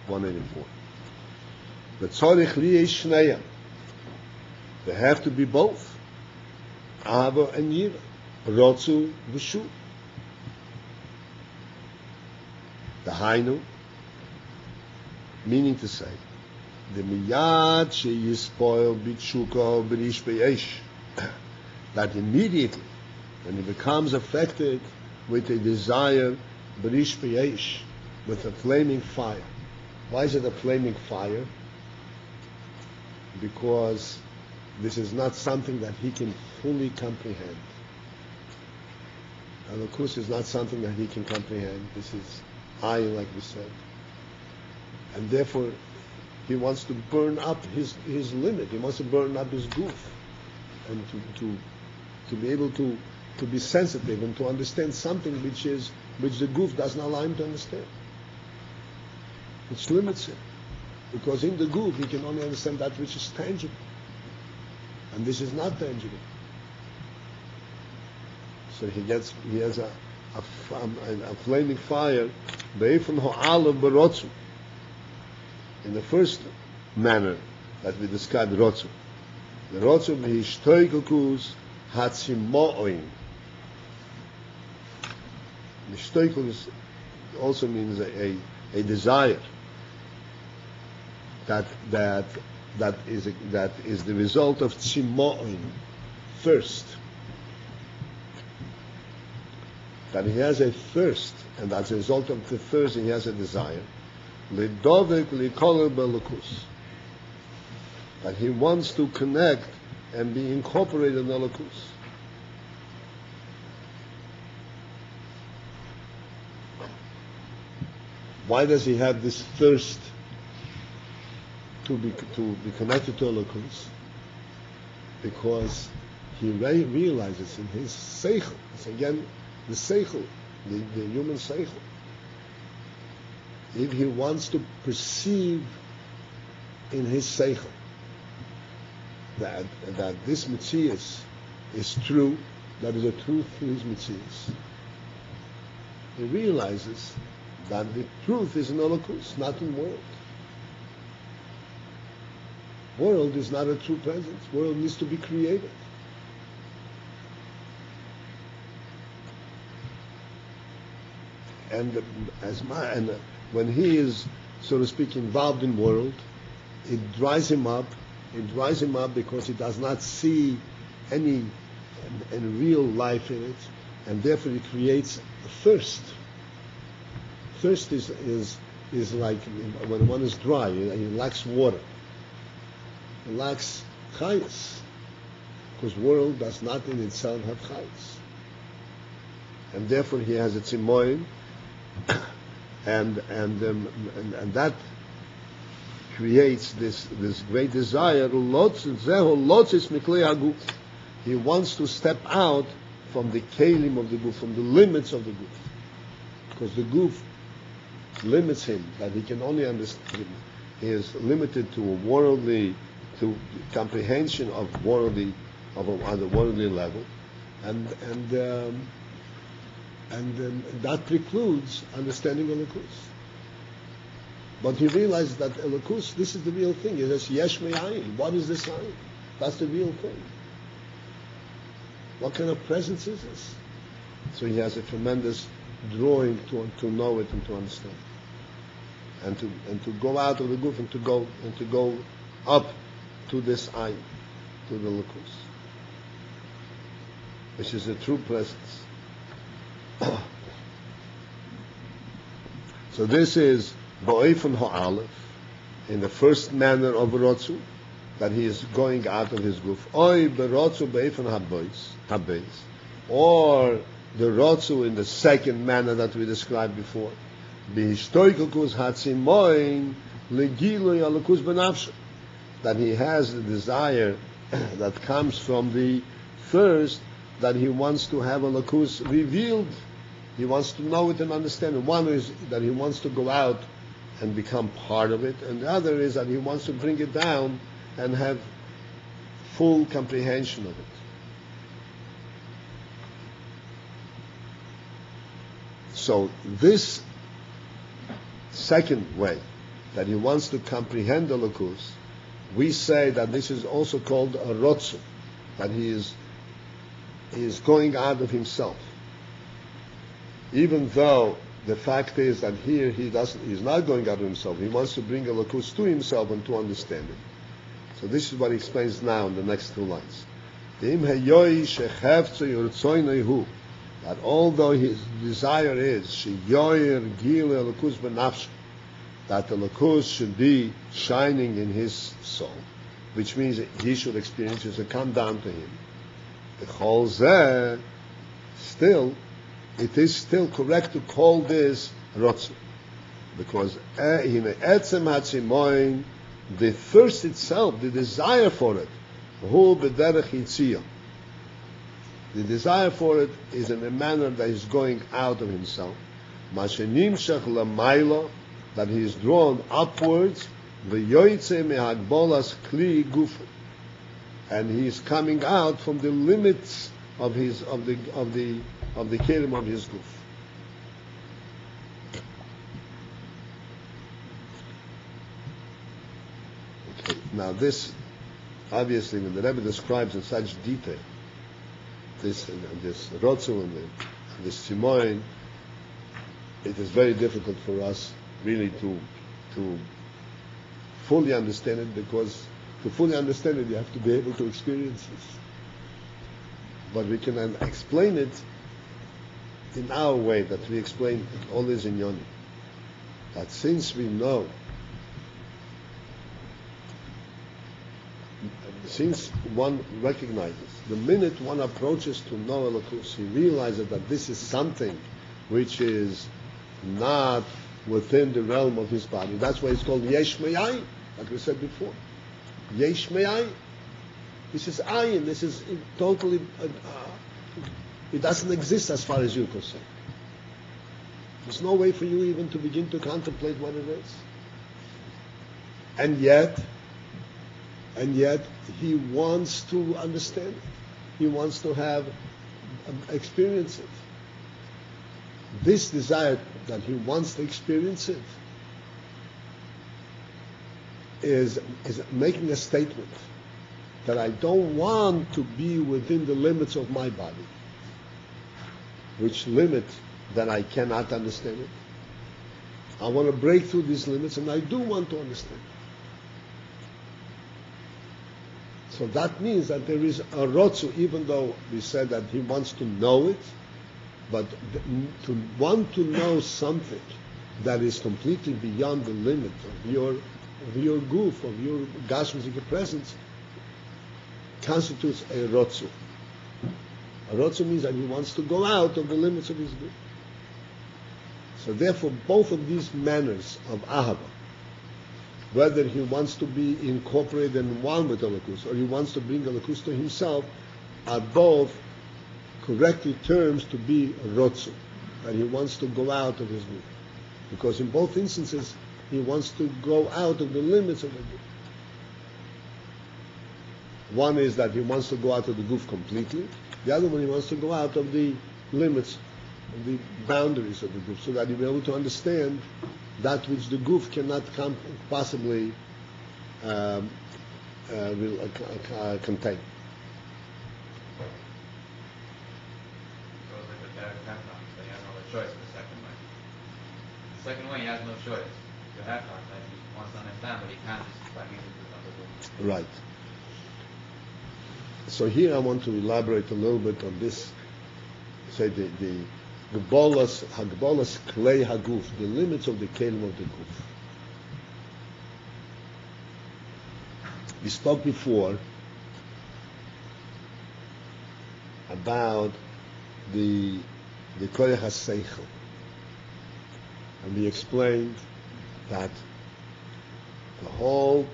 S2: 184. The tzorich liyei shneyam. They have to be both. Ava and Yira. Rotzu v'shu. The Hainu, meaning to say, the miyad sheyispoil b'tshuka b'rish b'yesh, that immediately, when he becomes affected with a desire b'rish b'yesh, with a flaming fire. Why is it a flaming fire? Because this is not something that he can fully comprehend. Elokus is not something that he can comprehend. This is ayin, like we said. And therefore, he wants to burn up his limit. He wants to burn up his goof. And to be able to be sensitive and to understand something which the goof does not allow him to understand. Which limits him. Because in the goof, he can only understand that which is tangible. And this is not tangible. So he has a flaming fire, be'efon ha'alav b'rotzu. In the first manner that we described rotzu. The rotzu v'hishtoikukus hatzimo'oin. Hishtoikus also means a desire that is the result of tzimo'oin, thirst. That he has a thirst, and as a result of the thirst, he has a desire. Lidovek likoler belukus. That he wants to connect and be incorporated in the lukus. Why does he have this thirst to be connected to a lukus? Because he realizes in his seichel, it's again the seichel, the human seichel. If he wants to perceive in his seichel that this Metzius is true, that is a truth to his Metzius, he realizes that the truth is in Holocaust, not in world. World is not a true presence. World needs to be created. And when he is, so to speak, involved in world, it dries him up. It dries him up because he does not see any real life in it, and therefore it creates a thirst. Thirst is like when one is dry, he lacks water. He lacks chayes, because world does not in itself have chayes, and therefore he has a tzimoin. And that creates this great desire. He wants to step out from the kelim of the goof, from the limits of the goof, because the goof limits him, that he can only understand. He is limited to a worldly, to comprehension of worldly, on a worldly level, and that precludes understanding Elokus. But he realizes that Elokus, this is the real thing. He says, Yesh me'ayin. What is this ayin? That's the real thing. What kind of presence is this? So he has a tremendous drawing to know it and to understand, and to go out of the goof and to go up to this ayin, to the Elokus, which is a true presence. So this is Bo'efon Ha'alef, in the first manner of Rotzu, that he is going out of his goof. Oy Berotzu Bo'efon Habbeis, or the Rotzu in the second manner that we described before. B'hishtoikukus Hatzimoin legilui alakus benafshe, that he has the desire that comes from the thirst that he wants to have a lakus revealed. He wants to know it and understand it. One is that he wants to go out and become part of it, and the other is that he wants to bring it down and have full comprehension of it. So this second way, that he wants to comprehend the lakus, we say that this is also called a rotzu, that he is going out of himself. Even though the fact is that here he's not going out of himself, he wants to bring a lakus to himself and to understand it. So this is what he explains now in the next two lines. That although his desire is that the lakus should be shining in his soul, which means that he should experience it, to come down to him. The whole zeh, still, it is still correct to call this rotzu, because the thirst itself, the desire for it, the desire for it is in a manner that is going out of himself. That he is drawn upwards, and he is coming out from the limits of the kelim of his guf. Okay. Now this, obviously, when the Rebbe describes in such detail this rotzu and this simoin, it is very difficult for us really to fully understand it, because to fully understand it you have to be able to experience this. But we can explain it in our way, that we explain it always in Yoni. That since we know, since one recognizes, the minute one approaches to know Elokus, he realizes that this is something which is not within the realm of his body. That's why it's called Yesh Me'ayin, like we said before. Yesh Me'ayin. This is ayin. This is totally, it doesn't exist as far as you're concerned. There's no way for you even to begin to contemplate what it is. And yet, he wants to understand it. He wants to have, experience it. This desire that he wants to experience it is making a statement that I don't want to be within the limits of my body, which limit that I cannot understand it. I want to break through these limits, and I do want to understand it. So that means that there is a rotzu, even though we said that he wants to know it, but to want to know something that is completely beyond the limit of your goof, of your gashmic presence, constitutes a rotzu. A rotzu means that he wants to go out of the limits of his goof. So therefore, both of these manners of ahava, whether he wants to be incorporated in one with Elokus, or he wants to bring Elokus to himself, are both correctly terms to be rotzu, and he wants to go out of his goof. Because in both instances, he wants to go out of the limits of the goof. One is that he wants to go out of the goof completely. The other one, he wants to go out of the limits, of the boundaries of the goof, so that he'll be able to understand that which the goof cannot possibly contain.
S4: So it's like the bad half-knock, so he has no other choice the second way. The second way, he has no choice. The half-knock, that he wants to understand, but he can't just by means of the goof.
S2: Right. So here I want to elaborate a little bit on this. Say the Gebolas Klei Haguf, the limits of the kelim of the Guf. We spoke before about the Koyach HaSeichel, and we explained that The whole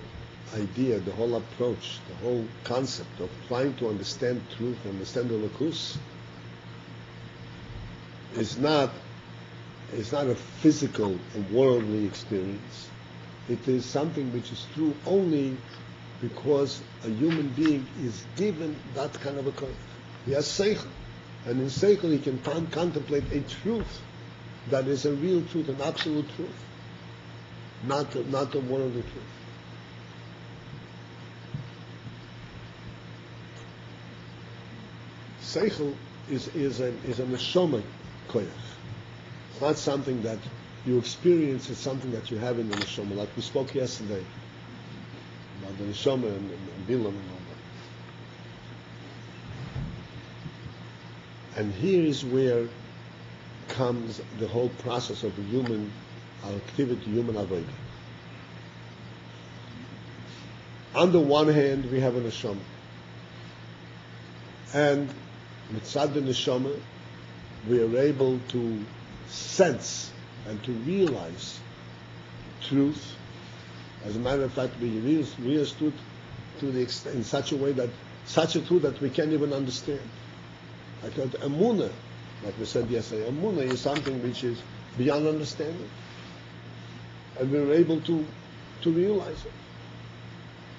S2: idea, the whole approach, the whole concept of trying to understand truth, understand the Lakus, is not a physical, a worldly experience. It is something which is true only because a human being is given that kind of a koyach. He has seichel, and in seichel he can contemplate a truth that is a real truth, an absolute truth, not a worldly truth. Seichel is a neshama koyach. It's not something that you experience, it's something that you have in the neshama, like we spoke yesterday about the neshama and Bilam and all that. And here is where comes the whole process of the human activity, human avodah. On the one hand, we have a neshama, and mitzad the neshama, we are able to sense and to realize truth. As a matter of fact, we understood to the extent, in such a way that such a truth that we can't even understand. Like emunah, like we said yesterday, emunah is something which is beyond understanding, and we're able to realize it,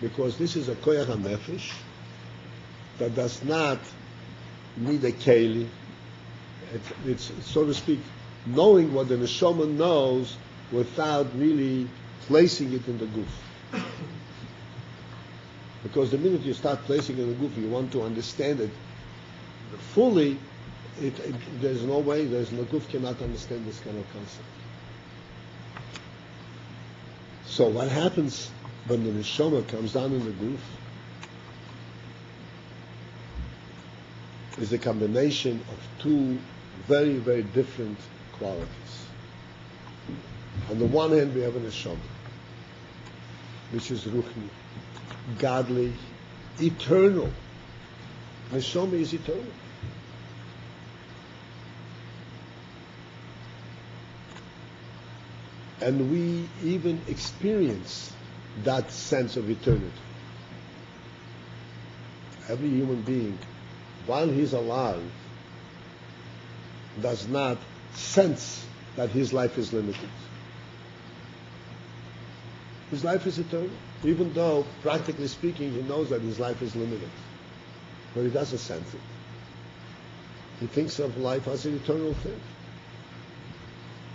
S2: because this is a koyach hanefesh that does not need a keli. It's so to speak, knowing what the neshama knows without really placing it in the goof. Because the minute you start placing it in the goof, you want to understand it fully, there's no way, the goof cannot understand this kind of concept. So what happens when the neshama comes down in the goof is a combination of two very, very different qualities. On the one hand, we have a neshama, which is ruchni, godly, eternal. Neshama is eternal. And we even experience that sense of eternity. Every human being, while he's alive, does not sense that his life is limited. His life is eternal, even though, practically speaking, he knows that his life is limited. But he doesn't sense it. He thinks of life as an eternal thing.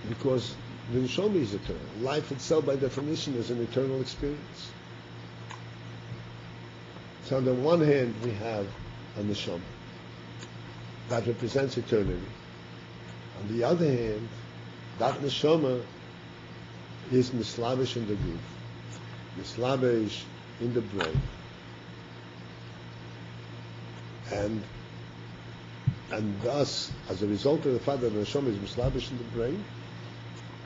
S2: Because the neshama is eternal. Life itself, by definition, is an eternal experience. So on the one hand, we have a neshama that represents eternity. On the other hand, that neshama is mislavish in the guf, mislavish in the brain, and thus, as a result of the fact that the neshama is mislavish in the brain,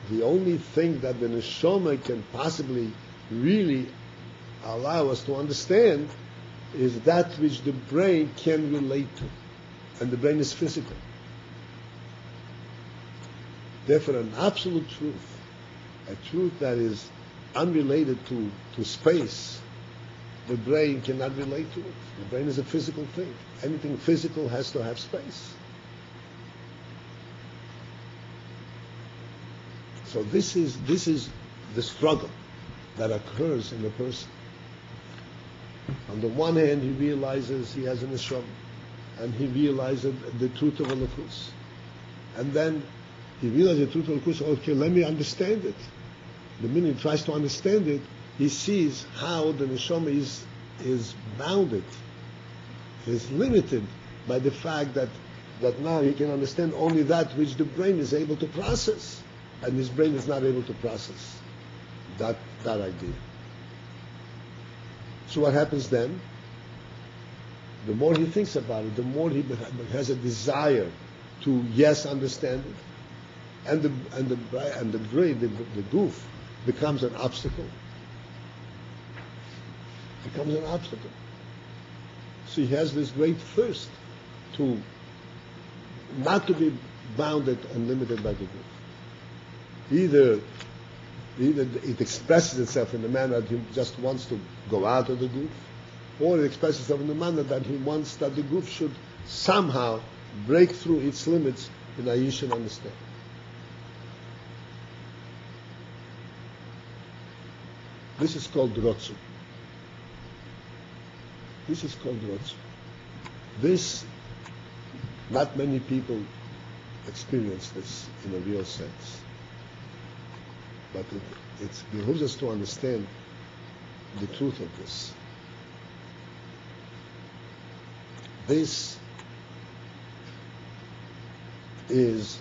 S2: the only thing that the neshama can possibly really allow us to understand is that which the brain can relate to, and the brain is physical. Therefore, an absolute truth, a truth that is unrelated to space, the brain cannot relate to it. The brain is a physical thing. Anything physical has to have space. So this is the struggle that occurs in the person. On the one hand, he realizes he has an neshama, and he realizes the truth of Elokus. And then he realizes the truth of Elokus, okay, let me understand it. The minute he tries to understand it, he sees how the neshama is bounded, is limited by the fact that now he can understand only that which the brain is able to process, and his brain is not able to process that idea. So what happens then? The more he thinks about it, the more he has a desire to understand it, and the brain, the goof, becomes an obstacle. Becomes an obstacle. So he has this great thirst to not to be bounded and limited by the goof. Either Either it expresses itself in the manner that he just wants to go out of the goof, or it expresses itself in the manner that he wants that the goof should somehow break through its limits and that you should understand. This is called Rotzu. This is called Rotzu. This, not many people experience this in a real sense. But it behooves us to understand the truth of this. This is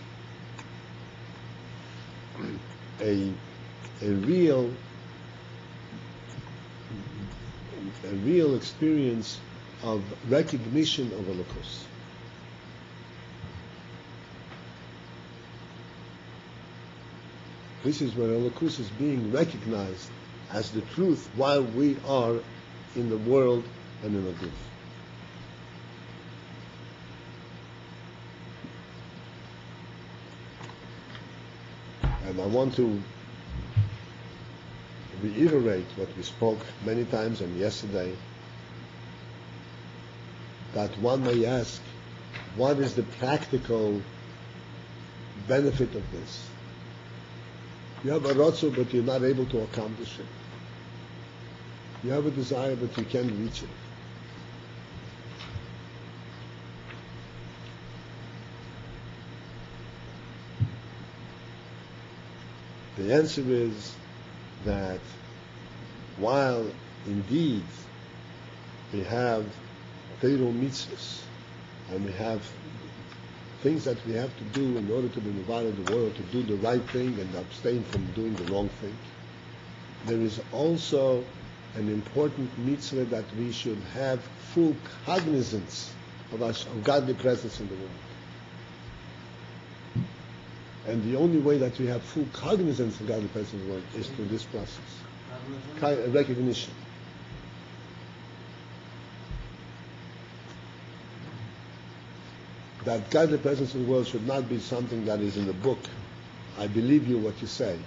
S2: a real experience of recognition of Holocaust. This is where Holocaust is being recognized as the truth while we are in the world and in the goof. And I want to reiterate what we spoke many times and yesterday, that one may ask, what is the practical benefit of this? You have a rotzu, but you're not able to accomplish it. You have a desire, but you can't reach it. The answer is that while indeed we have Teiro mitzvahs and we have things that we have to do in order to be involved in the world, to do the right thing and abstain from doing the wrong thing, there is also an important mitzvah that we should have full cognizance of godly presence in the world. And the only way that we have full cognizance of godly presence in the world is through this process. Recognition. That godly presence in the world should not be something that is in the book. I believe you what you say,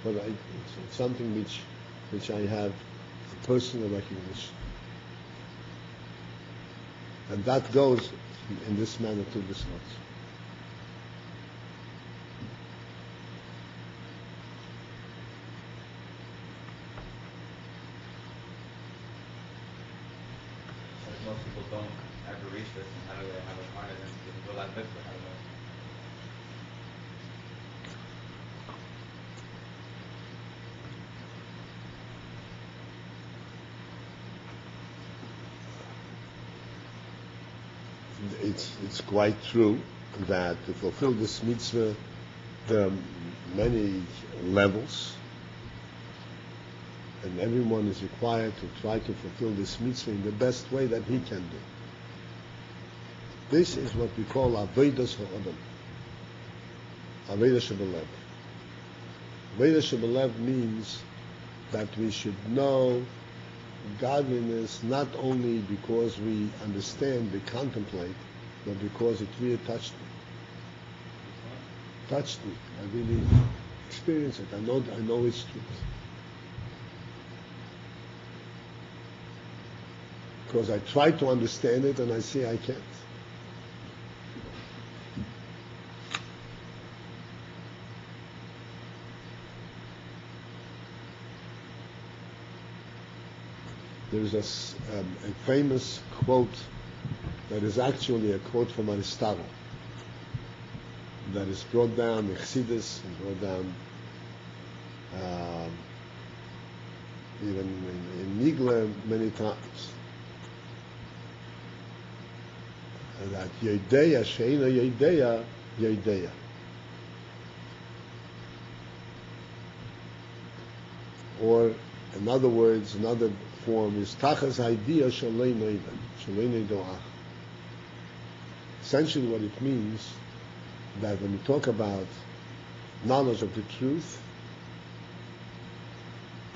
S2: but it's something which I have a personal recognition. And that goes in this manner to this note.
S4: Most people don't ever reach this, and how do they have a confidence to go that bit for how
S2: It's quite true that to fulfill this mitzvah there are many levels, and everyone is required to try to fulfill this mitzvah in the best way that he can do. This is what we call Avodas HaAdam, Avodah Shebelev. Avodah Shebelev means that we should know godliness not only because we understand, we contemplate, but because it really touched me. Touched me. I really experienced it. I know its truth. Because I try to understand it and I see I can't. There's a famous quote that is actually a quote from Aristotle that is brought down in Chassidus and brought down even in Nigla many times. That Yedeya Sheina Yedeya Yedeya. Or in other words, another form is Tachas Idea Shalei Noiven, Shalei Neidoach. Essentially what it means that when we talk about knowledge of the truth,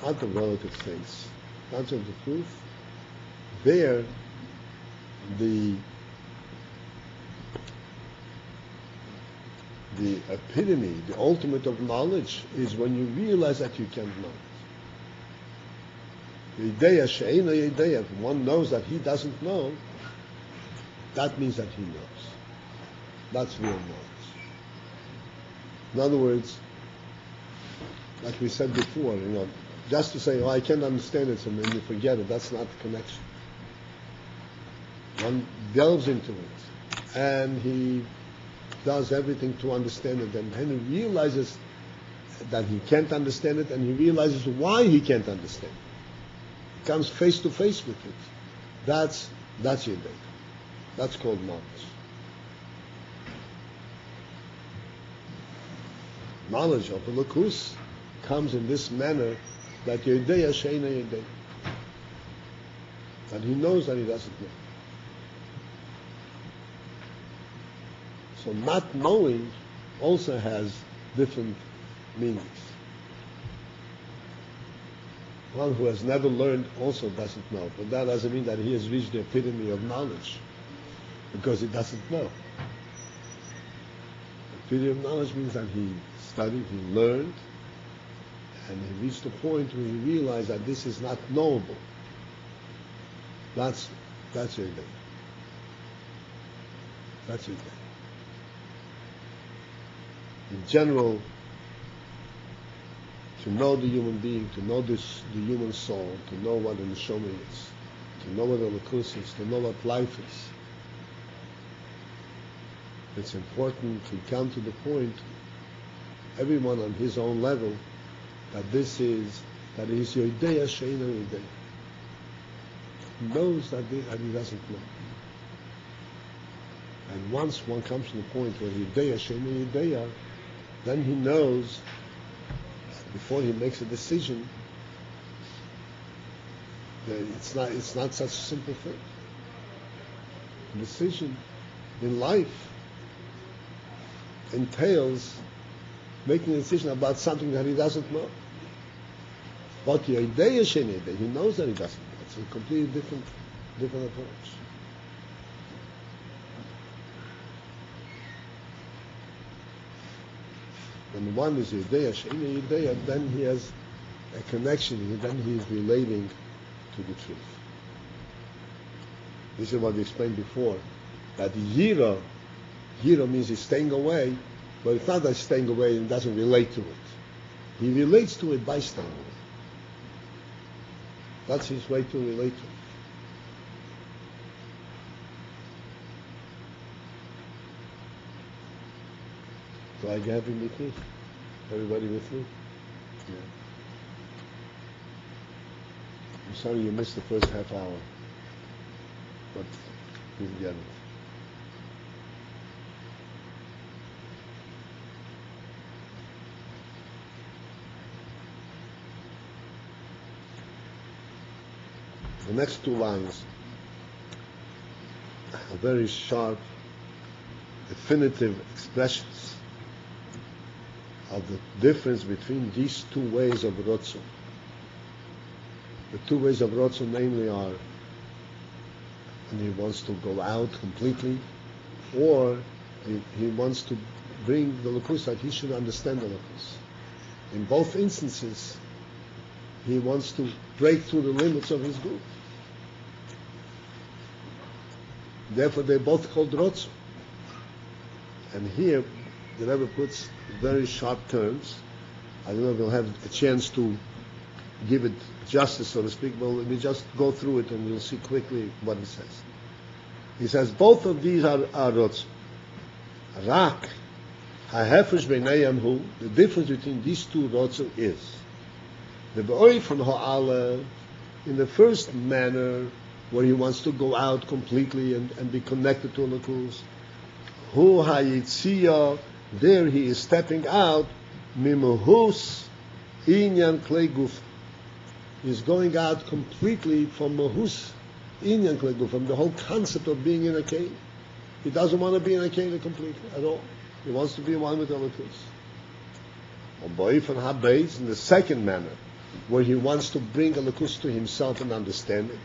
S2: not the relative things, knowledge of the truth, there the the epitome, the ultimate of knowledge is when you realize that you can't know it. Yedeya she'eino yedeya. If one knows that he doesn't know, that means that he knows. That's real knowledge. In other words, like we said before, just to say, oh, I can't understand it, and then you forget it, that's not the connection. One delves into it, and he does everything to understand it, and then he realizes that he can't understand it, and he realizes why he can't understand it. He comes face to face with it. That's your data. That's called knowledge. Knowledge of the Lakus comes in this manner that Yedeya Sheina Yedeya. That he knows that he doesn't know. So not knowing also has different meanings. One who has never learned also doesn't know, but that doesn't mean that he has reached the epitome of knowledge, because he doesn't know. The epitome of knowledge means that he studied, he learned, and he reached a point where he realized that this is not knowable. That's your day. That's your day. In general, to know the human being, to know the human soul, to know what an neshama is, to know what a lakus is, to know what life is, it's important to come to the point, everyone on his own level, that this is, that it is Yodeya Sheina Yodeya. He knows that he doesn't know. And once one comes to the point where Yodeya Sheina Yodeya, then he knows, before he makes a decision, that it's not such a simple thing. A decision in life entails making a decision about something that he doesn't know. But he knows that he doesn't know. It's a completely different approach. When one is Yedeya, Sheina Yedeya, then he has a connection, then he is relating to the truth. This is what we explained before, that Yira means he's staying away, but it's not that he's staying away and doesn't relate to it. He relates to it by staying away. That's his way to relate to it. Do I have him with me? Everybody with me? Yeah. I'm sorry you missed the first half hour, but you get it. The next two lines are very sharp, definitive expressions of the difference between these two ways of Rotzon. The two ways of Rotzon namely are when he wants to go out completely, or he wants to bring the Lakus, that he should understand the Lakus. In both instances, he wants to break through the limits of his group. Therefore, they're both called Rotzon. And here, the Rebbe puts very sharp terms. I don't know if we'll have a chance to give it justice, so to speak, but let me just go through it and you'll see quickly what he says. He says, both of these are Rotzon. Rak, ha-hefesh b'neihem hu, the difference between these two Rotzon is, the be'oi von ha'ala, in the first manner, where he wants to go out completely and be connected to Lakus, hu hayitziyah, there he is stepping out, mimuhus inyan klei guf. He's going out completely from mahus inyan klei guf, from the whole concept of being in a cave. He doesn't want to be in a cave completely at all. He wants to be one with the Lakus. In the second manner, where he wants to bring a Lakus to himself and understand it.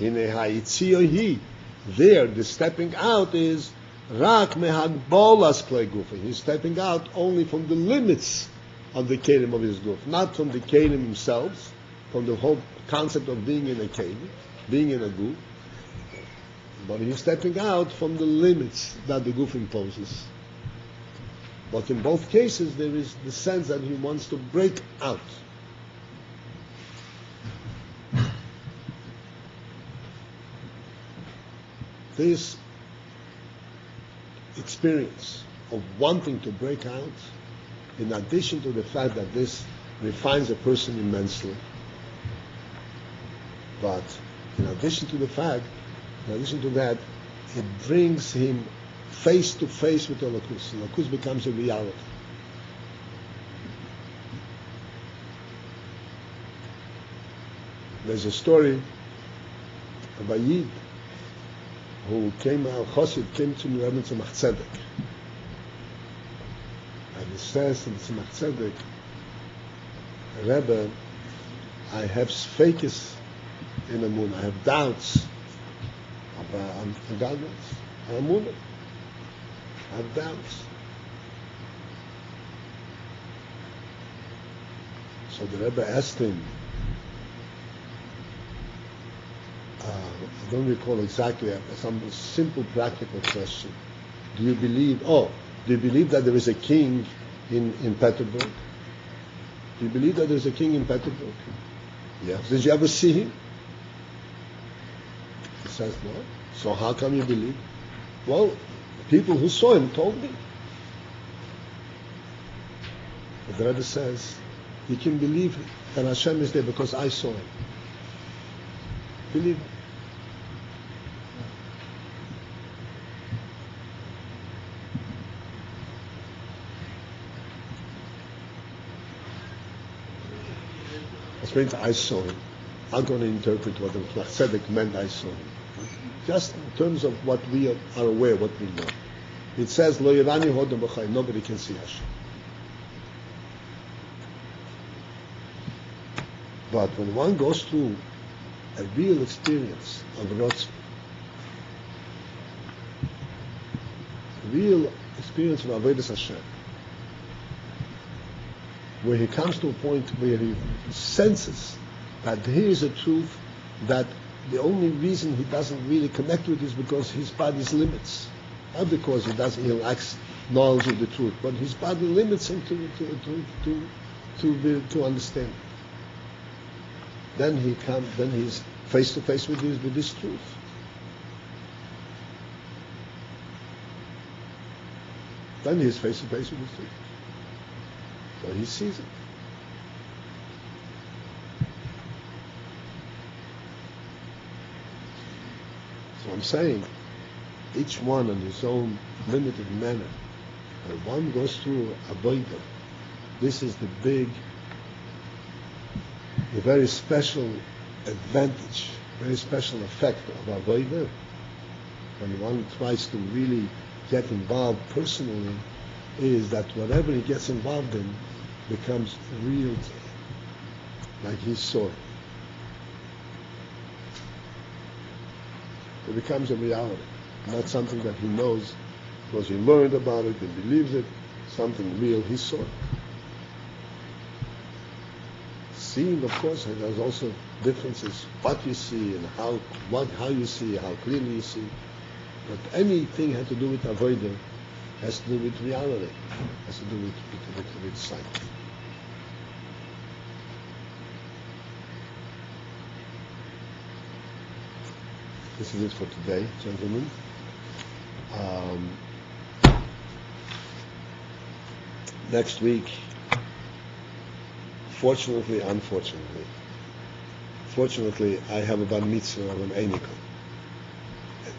S2: In a hayitziyah, there the stepping out is Rak mehagbolas klei gufi. He's stepping out only from the limits of the kelim of his guf, not from the kelim themselves, from the whole concept of being in a kelim, being in a guf, but he's stepping out from the limits that the guf imposes. But in both cases, there is the sense that he wants to break out. This experience of wanting to break out, in addition to the fact that this refines a person immensely, but in addition to that, it brings him face to face with Elokus. Elokus becomes a reality. There's a story of a Yid who came, Chosid came to Rebbe Tzemach Tzedek. And he says in Tzemach Tzedek, Rebbe, I have sfeikis in the moon, I have doubts about Amunah. I have doubts. So the Rebbe asked him, I don't recall exactly, some simple practical question. Do you believe that there is a king in Petersburg? Do you believe that there is a king in Petersburg? Yes. Did you ever see him? He says no. So how come you believe? Well, people who saw him told me. But the Rebbe says, you can believe that Hashem is there because I saw him. Believe me. Which means I saw him. I'm going to interpret what the Tzedek meant I saw him. Just in terms of what we are aware, what we know. It says, Lo Yirani Hodom B'chai, nobody can see Hashem. But when one goes through a real experience of Rotzah, real experience of Avodas Hashem, where he comes to a point where he senses that here is a truth that the only reason he doesn't really connect with is because his body's limits. Not because he lacks knowledge of the truth, but his body limits him to understand. Then he's face to face with this truth. Then he's face to face with this truth. So he sees it. So I'm saying, each one in his own limited manner, when one goes through a Avodah, this is the very special advantage, very special effect of Avodah. When one tries to really get involved personally, is that whatever he gets involved in becomes real to him, like he saw it. It becomes a reality, not something that he knows because he learned about it and believes it, something real he saw it. Seeing, of course, there's also differences, what you see and how you see, how clearly you see. But anything had to do with avodah has to do with reality, has to do with sight. This is it for today, gentlemen. Next week, fortunately, I have a bar mitzvah of an einikon.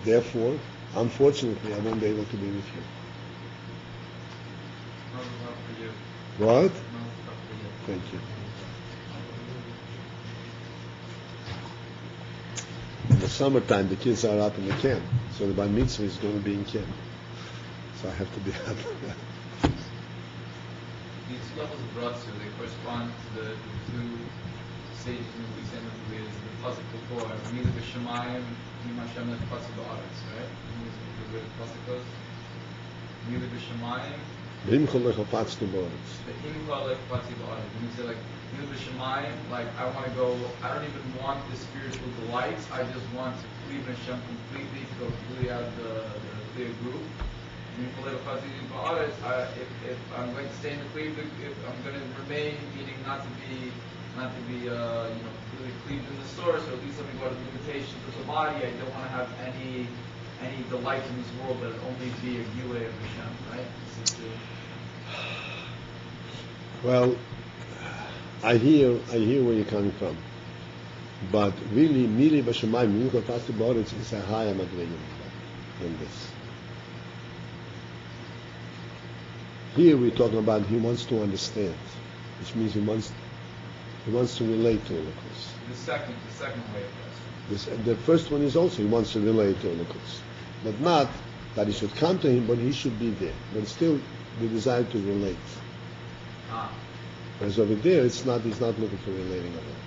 S2: Therefore, unfortunately, I won't be able to be with you. What? Thank you. In the summertime, the kids are up in the camp, so the bar mitzvah is going to be in camp. So I have to be up.
S4: These levels of Ratzu, they correspond to the two stages in the exam of the pasuk before. Neither the Shemayim, Nim Hashem, and the pasuk ba'aretz, right? The pasuk goes. Mili b'shamayim.
S2: V'imcha lechapatztu b'oretz.
S4: The imcha lefpatzi ba'aretz. When you say like Mili b'shamayim, like I want to go. I don't even want the spiritual delights. I just want to cleave Hashem completely, to go completely out of the group. If I'm going to stay in the cleaved, if I'm going to remain, meaning not to be completely cleaved in the source, or at least let me go to the limitations of the body. I don't want to have any delight in this world, that it only be a gilei of Hashem, right? This is
S2: Well, I hear where you're coming from, but really, mili b'shamayim, v'imcha lechapatztu b'oretz is a higher madrega than this. Here we're talking about he wants to understand, which means he wants to relate to Elokus.
S4: the second way of this.
S2: The first one is also he wants to relate to Elokus, but not that he should come to him, but he should be there. But still, the desire to relate.
S4: Ah.
S2: Whereas over there, he's not looking for relating at all.